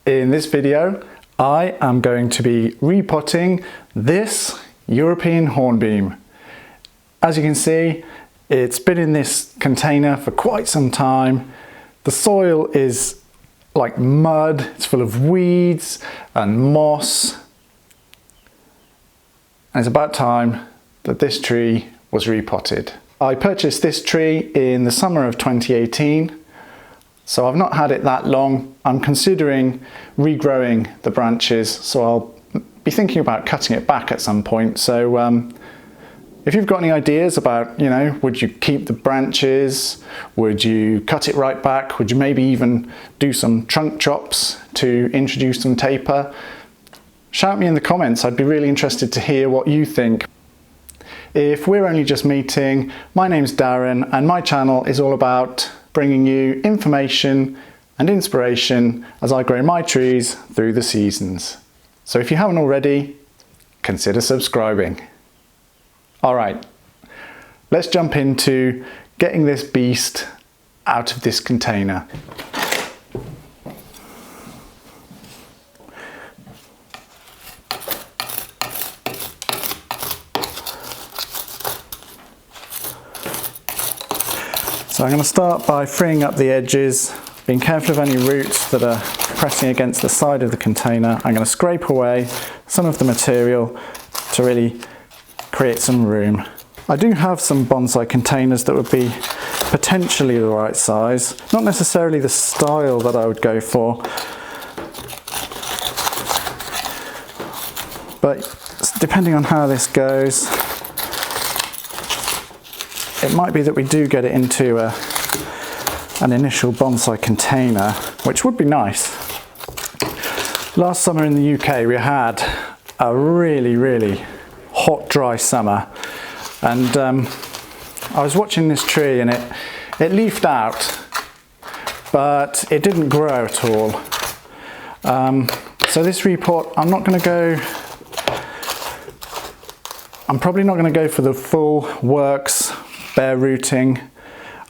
In this video, I am going to be repotting this European Hornbeam. As you can see, it's been in this container for quite some time. The soil is like mud, it's full of weeds and moss. And it's about time that this tree was repotted. I purchased this tree in the summer of 2018. So I've not had it that long. I'm considering regrowing the branches, so I'll be thinking about cutting it back at some point. So if you've got any ideas about, would you keep the branches? Would you cut it right back? Would you maybe even do some trunk chops to introduce some taper? Shout me in the comments. I'd be really interested to hear what you think. If we're only just meeting, my name's Darren and my channel is all about bringing you information and inspiration as I grow my trees through the seasons. So if you haven't already, consider subscribing. All right, let's jump into getting this beast out of this container. So I'm going to start by freeing up the edges, being careful of any roots that are pressing against the side of the container. I'm going to scrape away some of the material to really create some room. I do have some bonsai containers that would be potentially the right size, not necessarily the style that I would go for, but depending on how this goes, it might be that we do get it into an initial bonsai container, which would be nice. Last summer in the UK we had a really hot, dry summer, and I was watching this tree and it leafed out, but it didn't grow at all. So this repot, I'm probably not going to go for the full works bare rooting.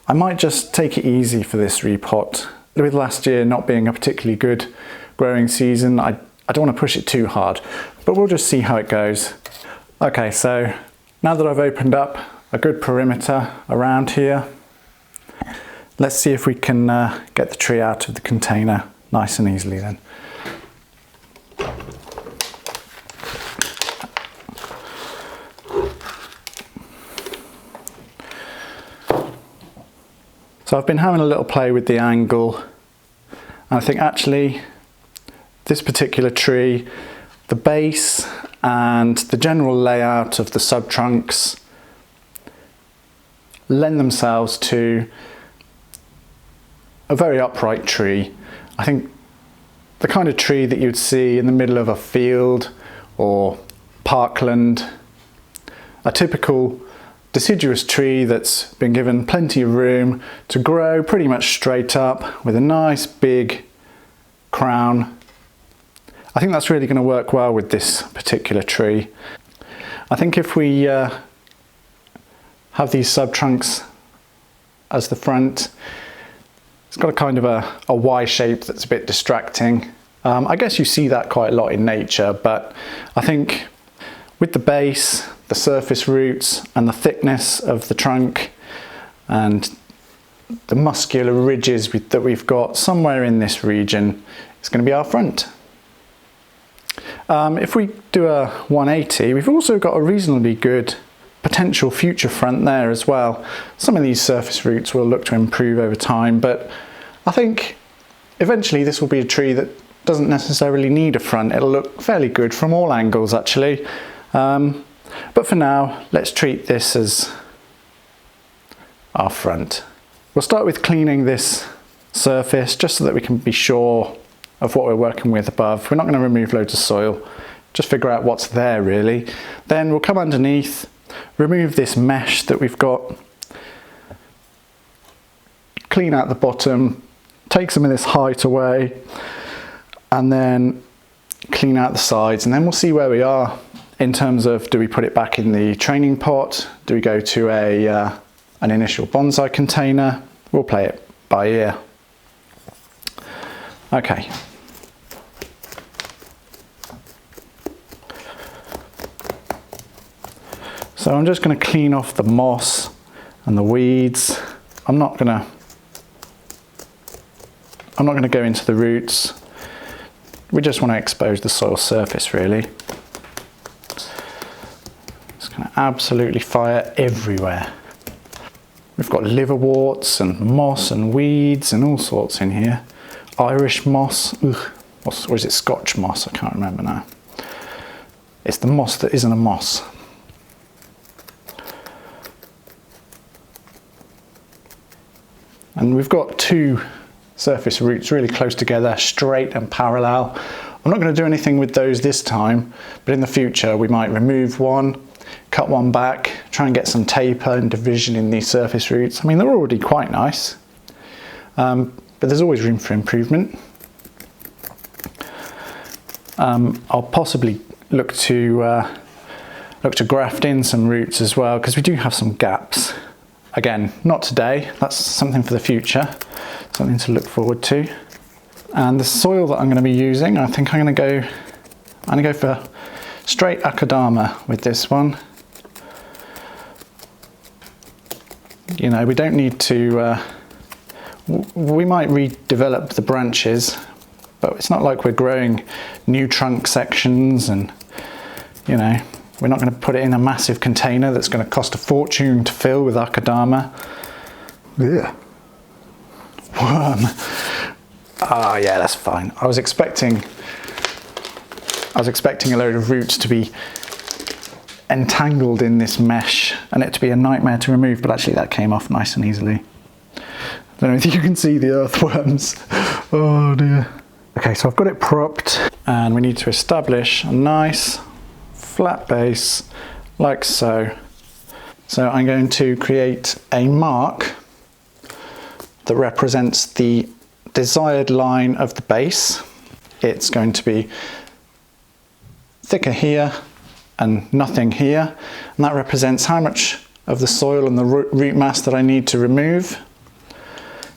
I might just take it easy for this repot. With last year not being a particularly good growing season, I don't want to push it too hard, but we'll just see how it goes. Okay, so now that I've opened up a good perimeter around here, let's see if we can get the tree out of the container nice and easily then. So I've been having a little play with the angle, and I think actually this particular tree, the base and the general layout of the subtrunks lend themselves to a very upright tree. I think the kind of tree that you'd see in the middle of a field or parkland, a typical deciduous tree that's been given plenty of room to grow pretty much straight up with a nice big crown. I think that's really going to work well with this particular tree. I think if we have these subtrunks as the front, it's got a kind of a Y shape that's a bit distracting. I guess you see that quite a lot in nature, but I think with the base, the surface roots and the thickness of the trunk and the muscular ridges that we've got somewhere in this region, it's going to be our front. If we do a 180, we've also got a reasonably good potential future front there as well. Some of these surface roots will look to improve over time, but I think eventually this will be a tree that doesn't necessarily need a front. It'll look fairly good from all angles actually. But for now, let's treat this as our front. We'll start with cleaning this surface just so that we can be sure of what we're working with above. We're not going to remove loads of soil, just figure out what's there really. Then we'll come underneath, remove this mesh that we've got, clean out the bottom, take some of this height away, and then clean out the sides, and then we'll see where we are in terms of, do we put it back in the training pot? Do we go to an initial bonsai container? We'll play it by ear. Okay, So I'm just going to clean off the moss and the weeds. I'm not going to go into the roots. We just want to expose the soil surface really. It's going to absolutely fire everywhere. We've got liverworts and moss and weeds and all sorts in here. Irish moss, or is it Scotch moss? I can't remember now. It's the moss that isn't a moss. And we've got two surface roots really close together, straight and parallel. I'm not going to do anything with those this time, but in the future we might remove one, cut one back, try and get some taper and division in these surface roots. I mean, they're already quite nice, but there's always room for improvement. I'll possibly look to graft in some roots as well, because we do have some gaps. Again, not today, that's something for the future, something to look forward to. And the soil that I'm going to be using, I think I'm going to go for straight akadama with this one. You know, we don't need to, we might redevelop the branches, but it's not like we're growing new trunk sections and, you know, we're not going to put it in a massive container that's going to cost a fortune to fill with akadama. Ugh. Worm. Ah, yeah, that's fine. I was expecting a load of roots to be entangled in this mesh and it to be a nightmare to remove, but actually that came off nice and easily. I don't know if you can see the earthworms. Oh dear. Okay, so I've got it propped and we need to establish a nice flat base like so. So I'm going to create a mark that represents the desired line of the base. It's going to be thicker here and nothing here, and that represents how much of the soil and the root mass that I need to remove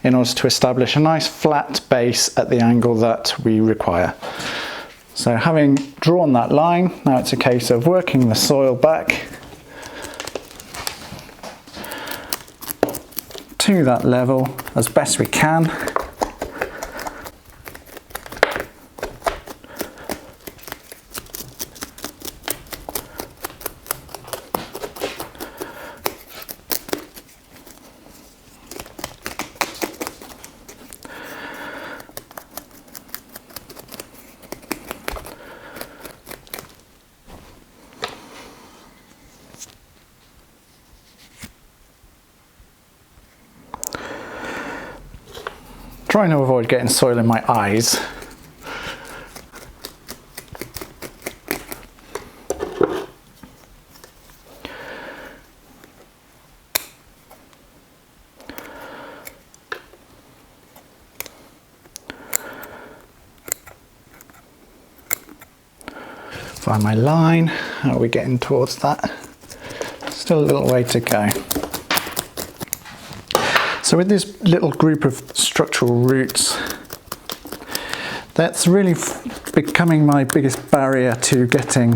in order to establish a nice flat base at the angle that we require. So having drawn that line, now it's a case of working the soil back to that level as best we can. Trying to avoid getting soil in my eyes. Find my line. How are we getting towards that? Still a little way to go. So with this little group of structural roots, that's really becoming my biggest barrier to getting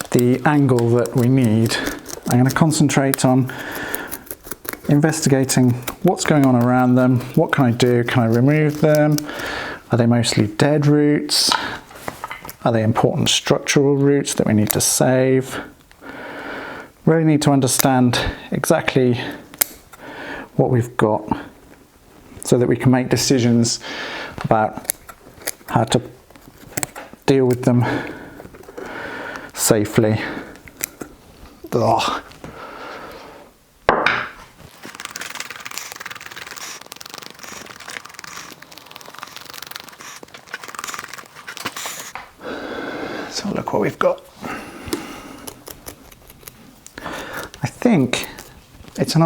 the angle that we need. I'm going to concentrate on investigating what's going on around them. What can I do? Can I remove them? Are they mostly dead roots? Are they important structural roots that we need to save? Really need to understand exactly what we've got so that we can make decisions about how to deal with them safely. Ugh. So look what we've got. I think it's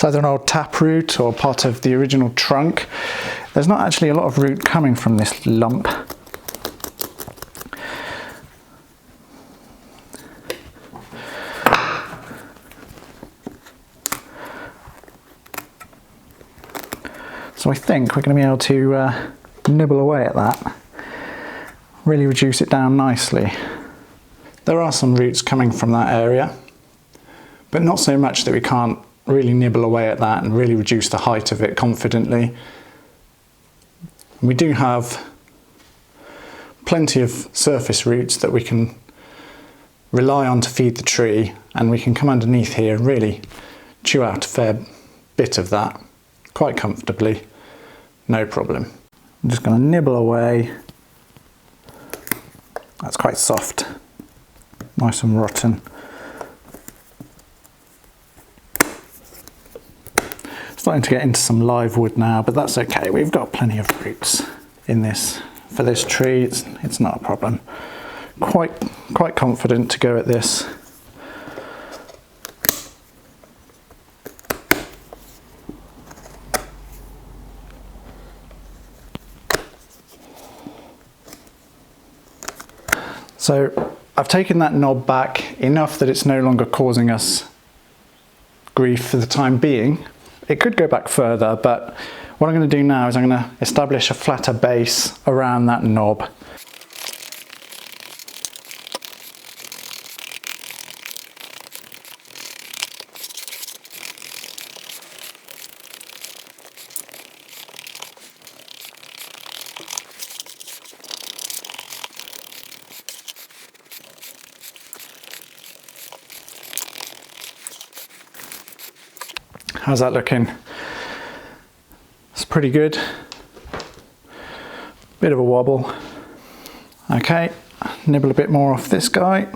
either an old taproot or part of the original trunk. There's not actually a lot of root coming from this lump. So I think we're going to be able to nibble away at that, really reduce it down nicely. There are some roots coming from that area. but not so much that we can't really nibble away at that and really reduce the height of it confidently. We do have plenty of surface roots that we can rely on to feed the tree, and we can come underneath here and really chew out a fair bit of that quite comfortably, no problem. I'm just going to nibble away. That's quite soft, nice and rotten. Starting to get into some live wood now, but that's okay. We've got plenty of roots in this for this tree. It's not a problem. Quite confident to go at this. So I've taken that knob back enough that it's no longer causing us grief for the time being. It could go back further, but what I'm going to do now is I'm going to establish a flatter base around that knob. How's that looking? It's pretty good. Bit of a wobble. Okay, nibble a bit more off this guy.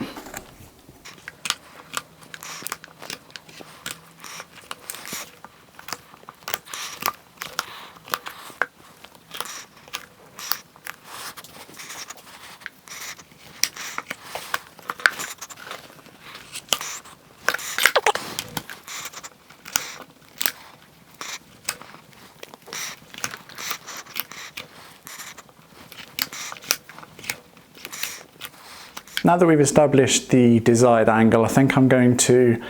Now that we've established the desired angle, I think I'm going to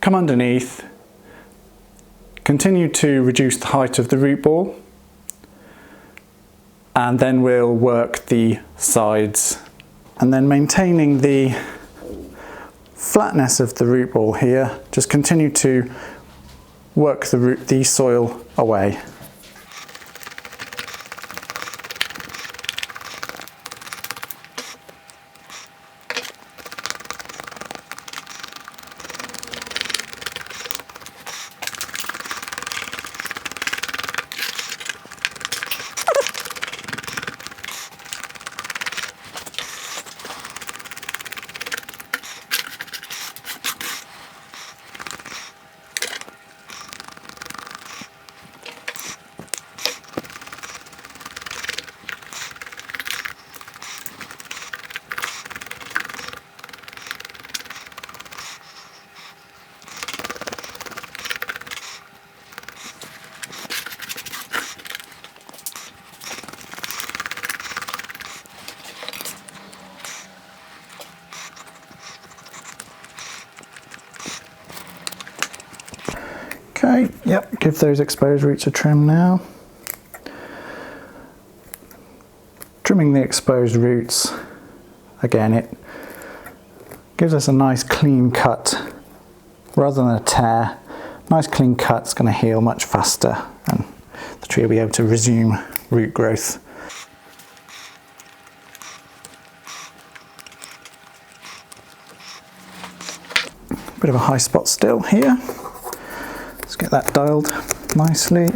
come underneath, continue to reduce the height of the root ball, and then we'll work the sides. And then maintaining the flatness of the root ball here, just continue to work the soil away. Okay, yep, give those exposed roots a trim now. Trimming the exposed roots, again, it gives us a nice clean cut rather than a tear. Nice clean cut's going to heal much faster and the tree will be able to resume root growth. Bit of a high spot still here. Let's get that dialed nicely.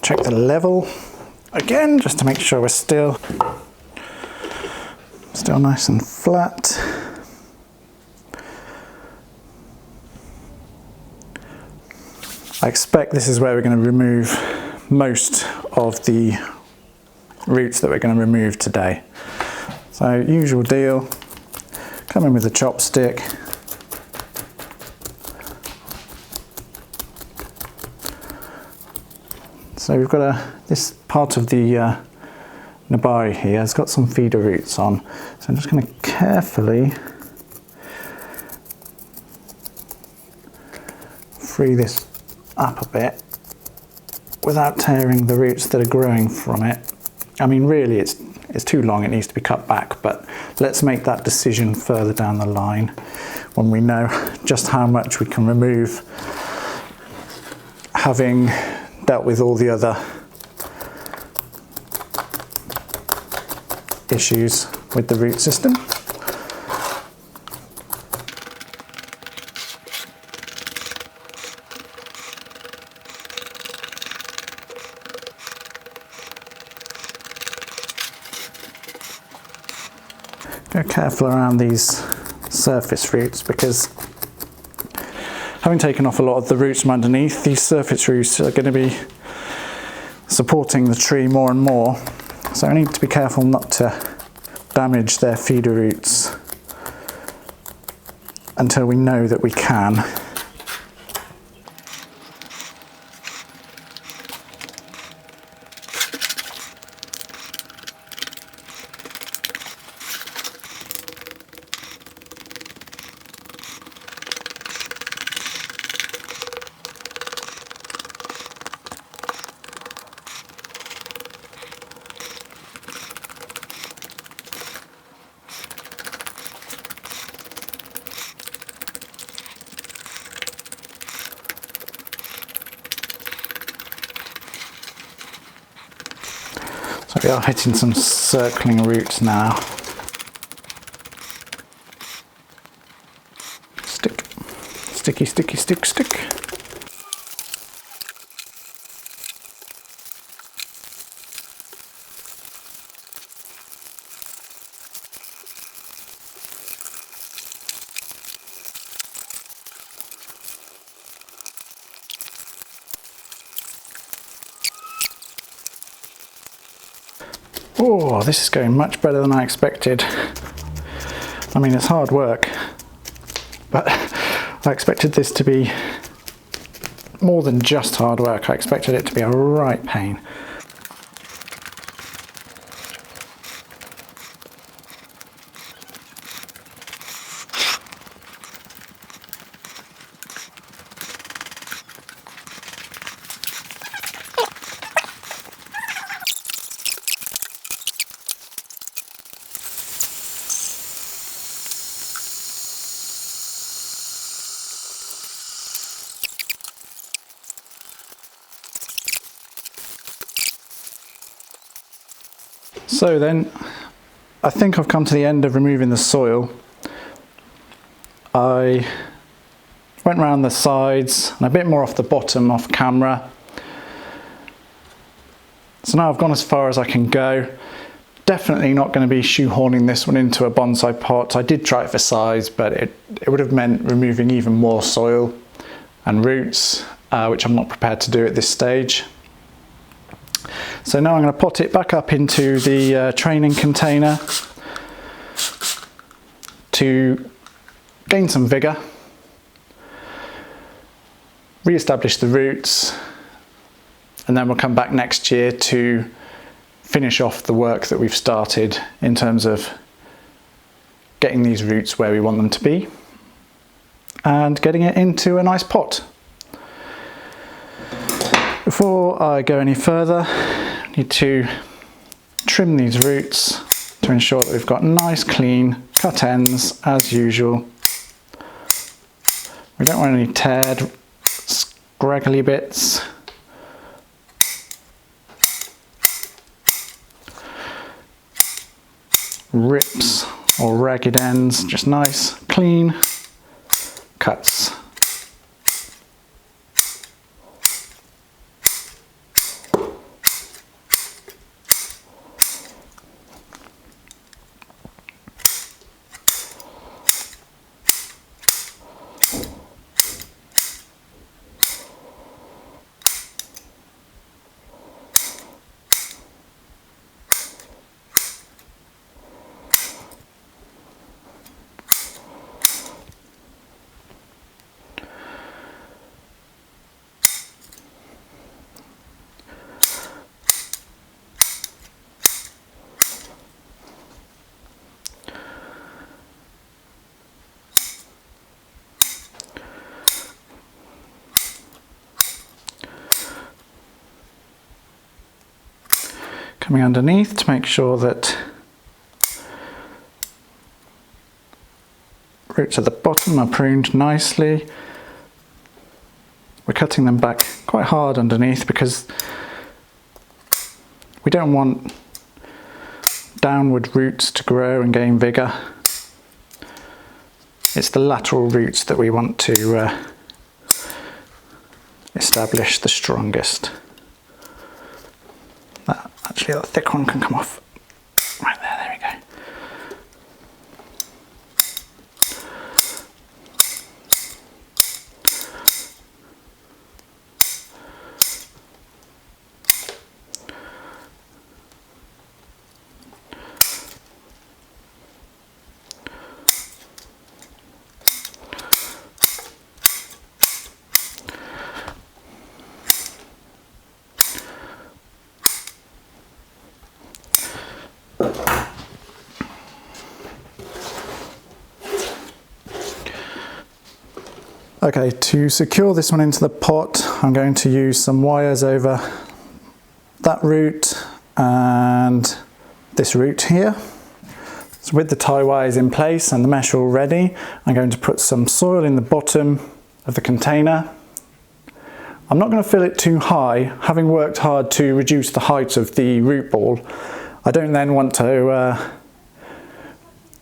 Check the level again, just to make sure we're still nice and flat. I expect this is where we're going to remove most of the roots that we're going to remove today. So usual deal, come in with a chopstick. So we've got this part of the nabari here has got some feeder roots on. So I'm just going to carefully free this up a bit without tearing the roots that are growing from it. I mean, really it's too long, it needs to be cut back, but let's make that decision further down the line when we know just how much we can remove, having dealt with all the other issues with the root system. Go careful around these surface roots, because having taken off a lot of the roots from underneath, these surface roots are going to be supporting the tree more and more, so I need to be careful not to damage their feeder roots until we know that we can. So we are hitting some circling roots now. Stick, sticky, sticky, stick, stick. Oh, this is going much better than I expected. I mean, it's hard work, but I expected this to be more than just hard work. I expected it to be a right pain. So then, I think I've come to the end of removing the soil. I went around the sides and a bit more off the bottom off camera. So now I've gone as far as I can go. Definitely not going to be shoehorning this one into a bonsai pot. I did try it for size, but it would have meant removing even more soil and roots, which I'm not prepared to do at this stage. So now I'm going to pot it back up into the training container to gain some vigour, re-establish the roots, and then we'll come back next year to finish off the work that we've started in terms of getting these roots where we want them to be and getting it into a nice pot. Before I go any further, I need to trim these roots to ensure that we've got nice clean cut ends as usual. We don't want any tarred, scraggly bits. Rips or ragged ends, just nice clean cuts. coming underneath to make sure that roots at the bottom are pruned nicely. We're cutting them back quite hard underneath because we don't want downward roots to grow and gain vigour. It's the lateral roots that we want to establish the strongest. Actually, that thick one can come off. Right there, there we go. Okay, to secure this one into the pot, I'm going to use some wires over that root and this root here. So with the tie wires in place and the mesh all ready, I'm going to put some soil in the bottom of the container. I'm not going to fill it too high, having worked hard to reduce the height of the root ball. I don't then want to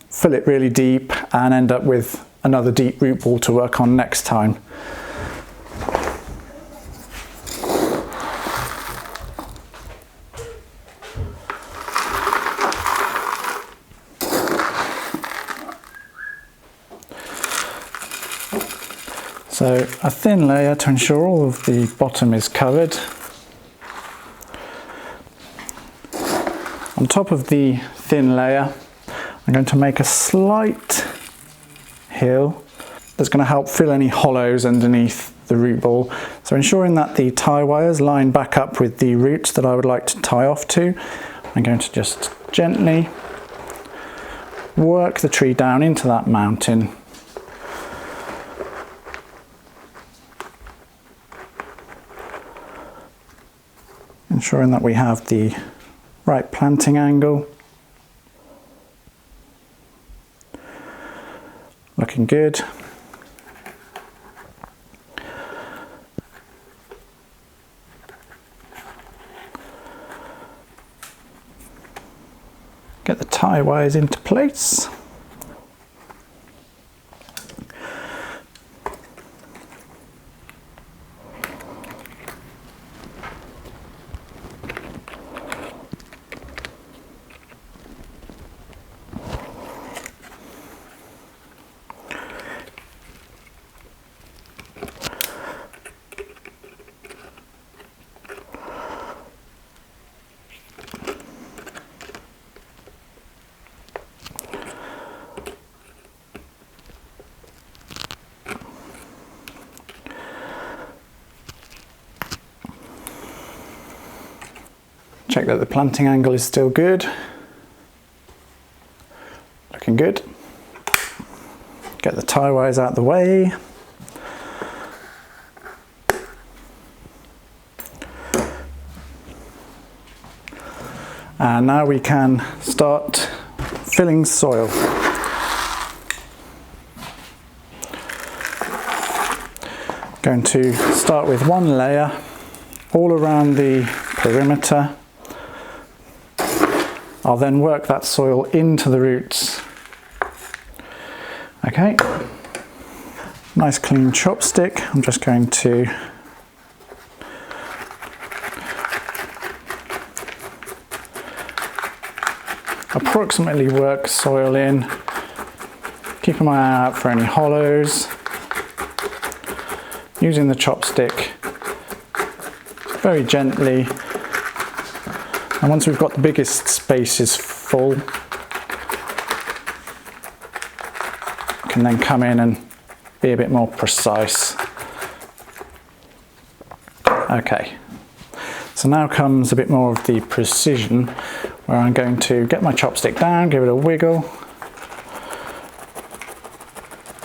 fill it really deep and end up with another deep root ball to work on next time. So a thin layer to ensure all of the bottom is covered. On top of the thin layer, I'm going to make a slight hill that's going to help fill any hollows underneath the root ball. So ensuring that the tie wires line back up with the roots that I would like to tie off to, I'm going to just gently work the tree down into that mountain. Ensuring that we have the right planting angle. Looking good. Get the tie wires into place. Check that the planting angle is still good. Looking good. Get the tie wires out of the way. And now we can start filling soil. Going to start with one layer all around the perimeter. I'll then work that soil into the roots. Okay, nice clean chopstick. I'm just going to approximately work soil in, keeping my eye out for any hollows, using the chopstick very gently. And once we've got the biggest spaces full, we can then come in and be a bit more precise. Okay, so now comes a bit more of the precision, where I'm going to get my chopstick down, give it a wiggle,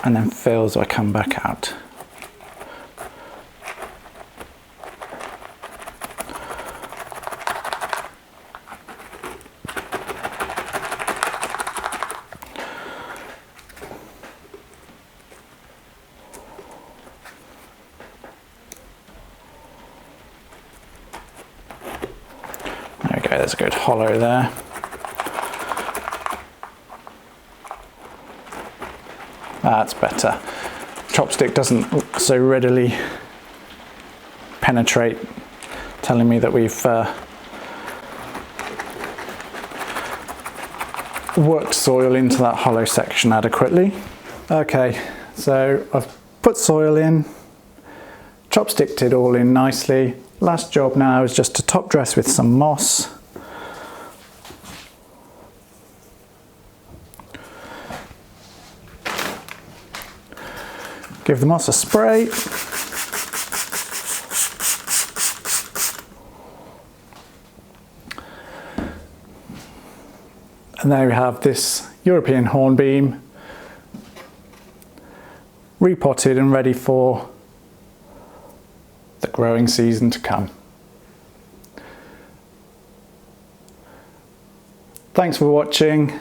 and then fill as I come back out. there's a good hollow there. That's better. Chopstick doesn't so readily penetrate, telling me that we've worked soil into that hollow section adequately. Okay, so I've put soil in, chopsticked it all in nicely. Last job now is just to top dress with some moss. Give the moss a spray. And there we have this European Hornbeam repotted and ready for the growing season to come. Thanks for watching.